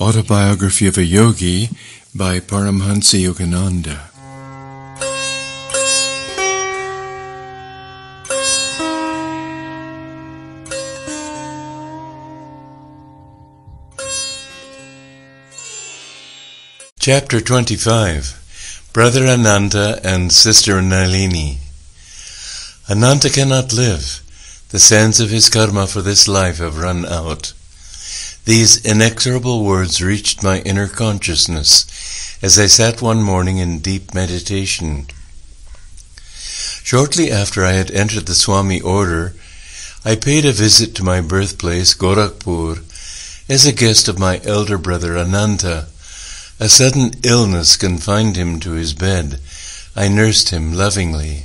Autobiography of a Yogi by Paramhansa Yogananda. Chapter 25. Brother Ananta and Sister Nalini. Ananta cannot live. The sands of his karma for this life have run out. These inexorable words reached my inner consciousness as I sat one morning in deep meditation. Shortly after I had entered the Swami order, I paid a visit to my birthplace, Gorakhpur, as a guest of my elder brother Ananta. A sudden illness confined him to his bed. I nursed him lovingly.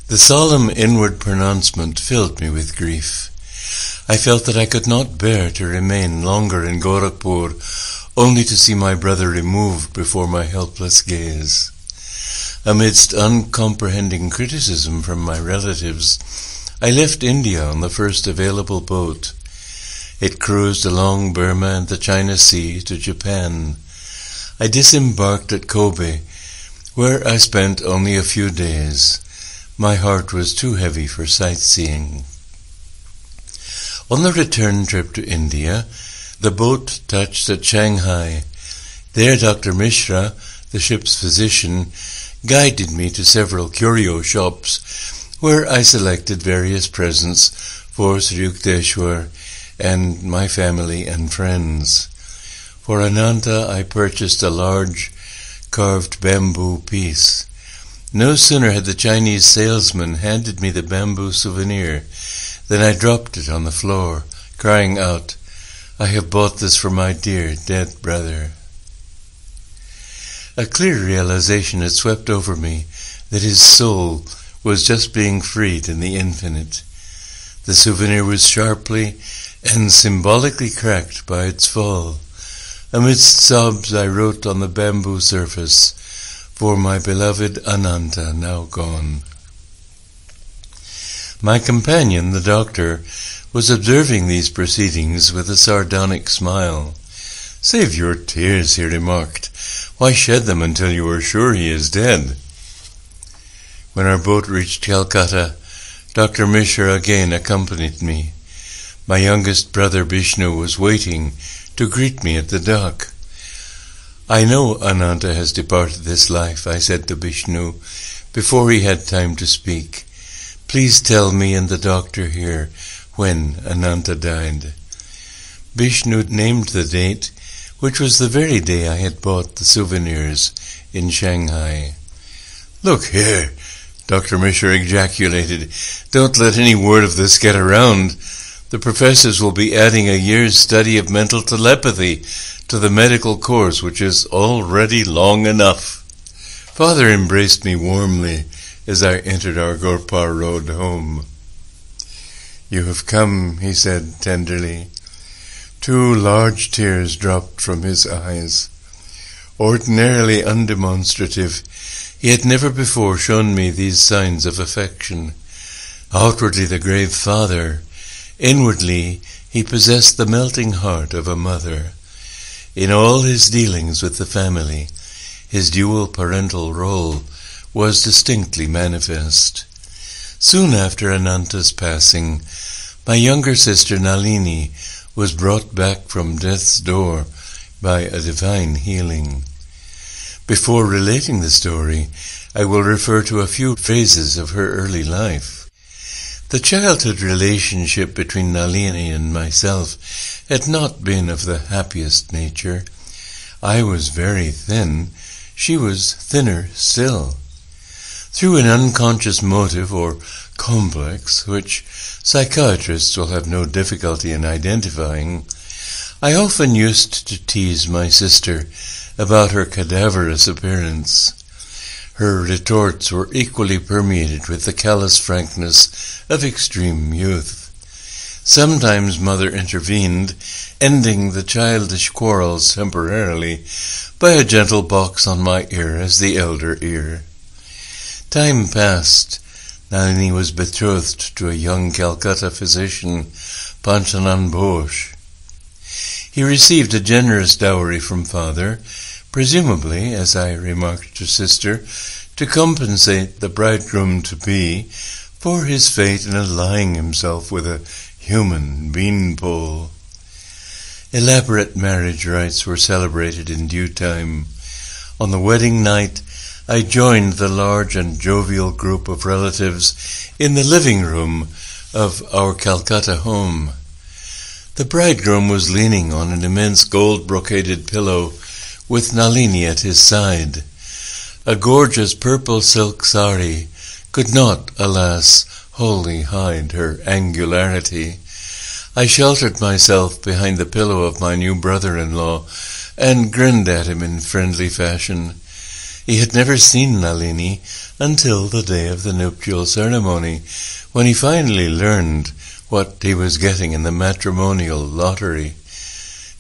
The solemn inward pronouncement filled me with grief. I felt that I could not bear to remain longer in Gorakhpur, only to see my brother removed before my helpless gaze. Amidst uncomprehending criticism from my relatives, I left India on the first available boat. It cruised along Burma and the China Sea to Japan. I disembarked at Kobe, where I spent only a few days. My heart was too heavy for sightseeing. On the return trip to India, the boat touched at Shanghai. There Dr. Mishra, the ship's physician, guided me to several curio shops, where I selected various presents for Sri Yukteswar and my family and friends. For Ananta, I purchased a large carved bamboo piece. No sooner had the Chinese salesman handed me the bamboo souvenir than I dropped it on the floor, crying out, "I have bought this for my dear dead brother." A clear realization had swept over me that his soul was just being freed in the infinite. The souvenir was sharply and symbolically cracked by its fall. Amidst sobs I wrote on the bamboo surface, "For my beloved Ananta, now gone." My companion, the doctor, was observing these proceedings with a sardonic smile. "Save your tears," he remarked. "Why shed them until you are sure he is dead?" When our boat reached Calcutta, Dr. Mishra again accompanied me. My youngest brother Vishnu was waiting to greet me at the dock. "I know Ananta has departed this life," I said to Vishnu, before he had time to speak. "Please tell me and the doctor here when Ananta died." Vishnu named the date, which was the very day I had bought the souvenirs in Shanghai. "Look here," Dr. Mishra ejaculated. "Don't let any word of this get around. The professors will be adding a year's study of mental telepathy to the medical course, which is already long enough." Father embraced me warmly as I entered our Gorpar road home. "You have come," he said tenderly. 2 large tears dropped from his eyes. Ordinarily undemonstrative, he had never before shown me these signs of affection. Outwardly the grave father, inwardly he possessed the melting heart of a mother. In all his dealings with the family, his dual parental role was distinctly manifest. Soon after Ananta's passing, my younger sister Nalini was brought back from death's door by a divine healing. Before relating the story, I will refer to a few phases of her early life. The childhood relationship between Nalini and myself had not been of the happiest nature. I was very thin, she was thinner still. Through an unconscious motive or complex, which psychiatrists will have no difficulty in identifying, I often used to tease my sister about her cadaverous appearance. Her retorts were equally permeated with the callous frankness of extreme youth. Sometimes mother intervened, ending the childish quarrels temporarily by a gentle box on my ear as the elder ear. Time passed. Nalini was betrothed to a young Calcutta physician, Panchanan Bose. He received a generous dowry from father, presumably, as I remarked to sister, to compensate the bridegroom-to-be for his fate in allying himself with a human beanpole. Elaborate marriage rites were celebrated in due time. On the wedding night, I joined the large and jovial group of relatives in the living room of our Calcutta home. The bridegroom was leaning on an immense gold-brocaded pillow with Nalini at his side. A gorgeous purple silk sari could not, alas, wholly hide her angularity. I sheltered myself behind the pillow of my new brother-in-law and grinned at him in friendly fashion. He had never seen Nalini until the day of the nuptial ceremony, when he finally learned what he was getting in the matrimonial lottery.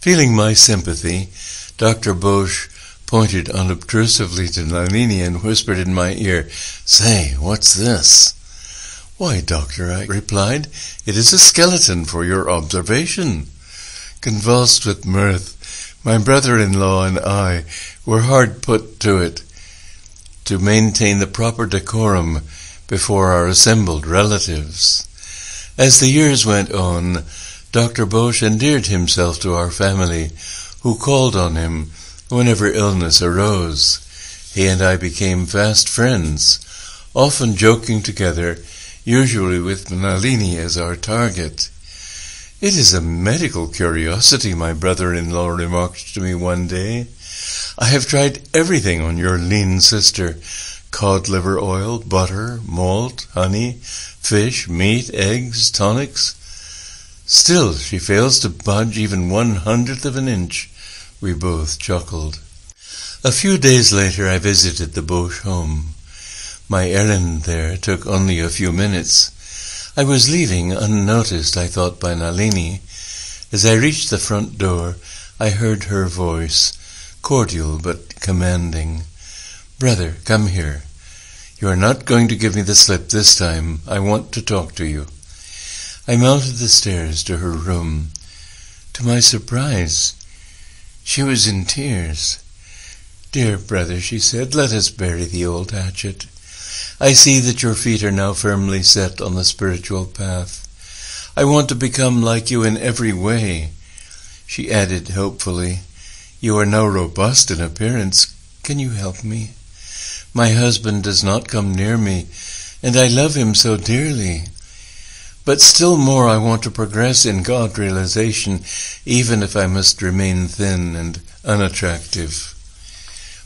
Feeling my sympathy, Dr. Bosch pointed unobtrusively to Nalini and whispered in my ear, "Say, what's this?" "Why, doctor," I replied, "it is a skeleton for your observation." Convulsed with mirth, my brother-in-law and I were hard put to it to maintain the proper decorum before our assembled relatives. As the years went on, Dr. Bosch endeared himself to our family, who called on him whenever illness arose. He and I became fast friends, often joking together, usually with Nalini as our target. "It is a medical curiosity," my brother-in-law remarked to me one day. "I have tried everything on your lean sister: cod liver oil, butter, malt, honey, fish, meat, eggs, tonics. Still, she fails to budge even 1/100th of an inch." We both chuckled. A few days later I visited the Bosch home. My errand there took only a few minutes. I was leaving unnoticed, I thought, by Nalini. As I reached the front door, I heard her voice, cordial but commanding. "Brother, come here. You are not going to give me the slip this time. I want to talk to you." I mounted the stairs to her room. To my surprise, she was in tears. "Dear brother," she said, "let us bury the old hatchet. I see that your feet are now firmly set on the spiritual path. I want to become like you in every way." She added hopefully, "You are now robust in appearance. Can you help me? My husband does not come near me, and I love him so dearly. But still more I want to progress in God realization, even if I must remain thin and unattractive."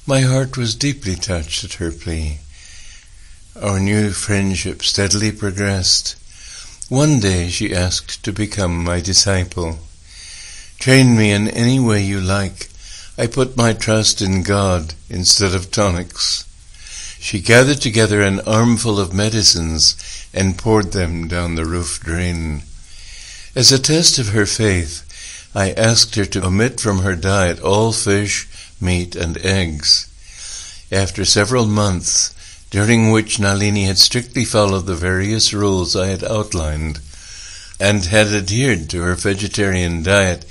My heart was deeply touched at her plea. Our new friendship steadily progressed. One day she asked to become my disciple. "Train me in any way you like. I put my trust in God instead of tonics." She gathered together an armful of medicines and poured them down the roof drain. As a test of her faith, I asked her to omit from her diet all fish, meat, and eggs. After several months, during which Nalini had strictly followed the various rules I had outlined, and had adhered to her vegetarian diet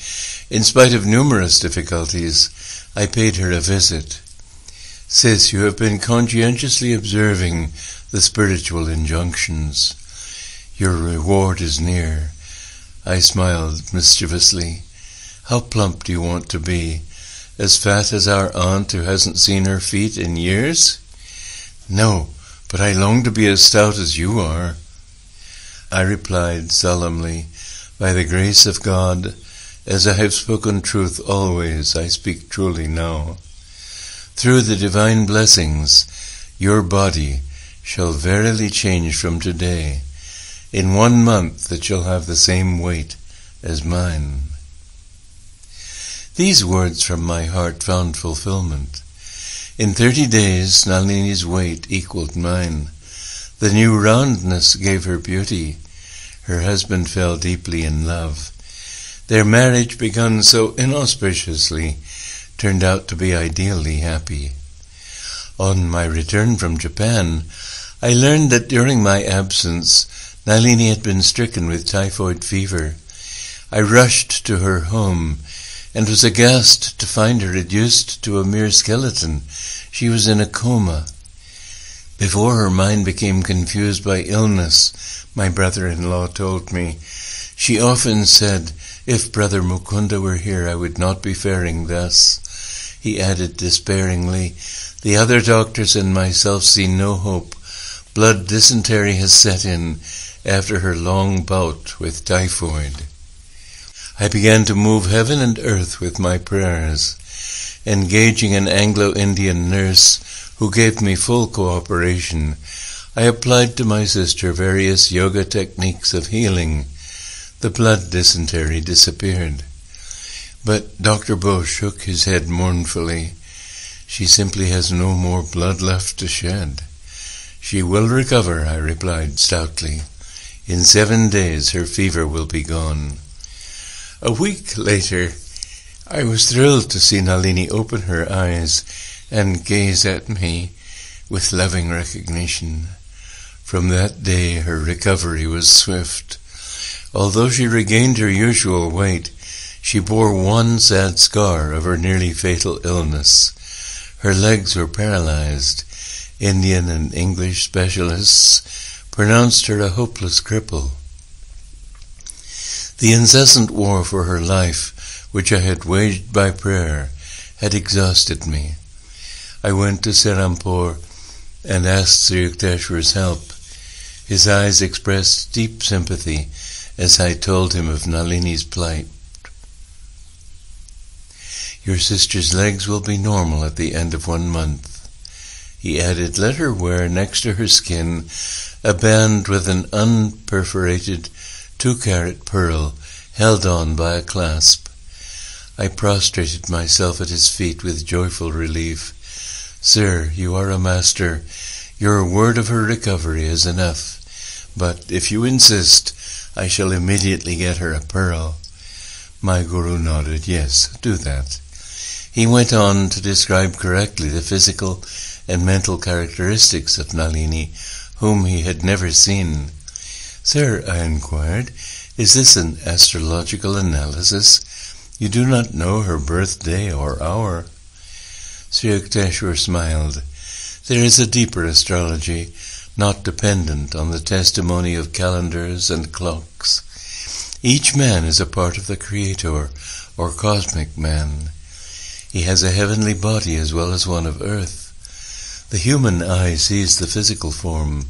in spite of numerous difficulties, I paid her a visit. "Sis, you have been conscientiously observing the spiritual injunctions. Your reward is near." I smiled mischievously. "How plump do you want to be? As fat as our aunt who hasn't seen her feet in years?" "No, but I long to be as stout as you are." I replied solemnly, "By the grace of God, as I have spoken truth always, I speak truly now. Through the divine blessings, your body shall verily change from today. In 1 month it shall have the same weight as mine." These words from my heart found fulfillment. In 30 days, Nalini's weight equaled mine. The new roundness gave her beauty. Her husband fell deeply in love. Their marriage, begun so inauspiciously, turned out to be ideally happy. On my return from Japan, I learned that during my absence, Nalini had been stricken with typhoid fever. I rushed to her home and was aghast to find her reduced to a mere skeleton. She was in a coma. Before her mind became confused by illness, my brother-in-law told me, she often said, "If Brother Mukunda were here, I would not be faring thus." He added despairingly, "The other doctors and myself see no hope. Blood dysentery has set in after her long bout with typhoid." I began to move heaven and earth with my prayers. Engaging an Anglo-Indian nurse who gave me full cooperation, I applied to my sister various yoga techniques of healing. The blood dysentery disappeared. But Dr. Bo shook his head mournfully. "She simply has no more blood left to shed." "She will recover," I replied stoutly. "In 7 days her fever will be gone." A week later, I was thrilled to see Nalini open her eyes and gaze at me with loving recognition. From that day her recovery was swift. Although she regained her usual weight, she bore one sad scar of her nearly fatal illness. Her legs were paralyzed. Indian and English specialists pronounced her a hopeless cripple. The incessant war for her life, which I had waged by prayer, had exhausted me. I went to Serampore and asked Sri Yukteswar's help. His eyes expressed deep sympathy as I told him of Nalini's plight. "Your sister's legs will be normal at the end of 1 month. He added, "Let her wear next to her skin a band with an unperforated 2-carat pearl held on by a clasp." I prostrated myself at his feet with joyful relief. "Sir, you are a master. Your word of her recovery is enough. But if you insist, I shall immediately get her a pearl." My guru nodded. "Yes, do that." He went on to describe correctly the physical and mental characteristics of Nalini, whom he had never seen. "Sir," I inquired, "is this an astrological analysis? You do not know her birthday or hour." Sri Yukteswar smiled. "There is a deeper astrology, not dependent on the testimony of calendars and clocks. Each man is a part of the Creator, or cosmic man. He has a heavenly body as well as one of earth. The human eye sees the physical form,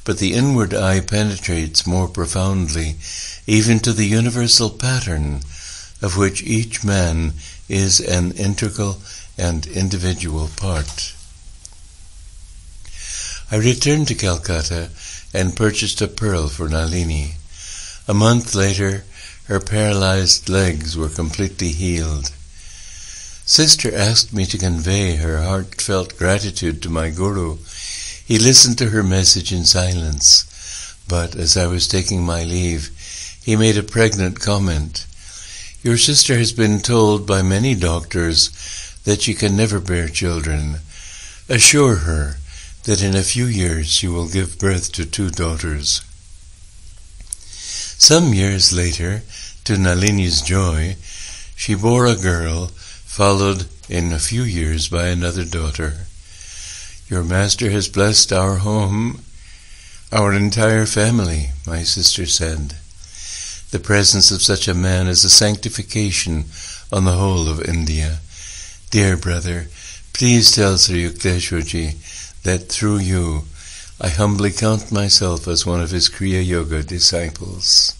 but the inward eye penetrates more profoundly, even to the universal pattern, of which each man is an integral and individual part." I returned to Calcutta and purchased a pearl for Nalini. A month later, her paralyzed legs were completely healed. Sister asked me to convey her heartfelt gratitude to my guru. He listened to her message in silence, but as I was taking my leave, he made a pregnant comment. "Your sister has been told by many doctors that she can never bear children. Assure her that in a few years she will give birth to 2 daughters." Some years later, to Nalini's joy, she bore a girl, followed in a few years by another daughter. "Your master has blessed our home, our entire family," my sister said. The presence of such a man is a sanctification on the whole of India. Dear brother, please tell Sri Yukteswarji that through you I humbly count myself as one of his Kriya Yoga disciples.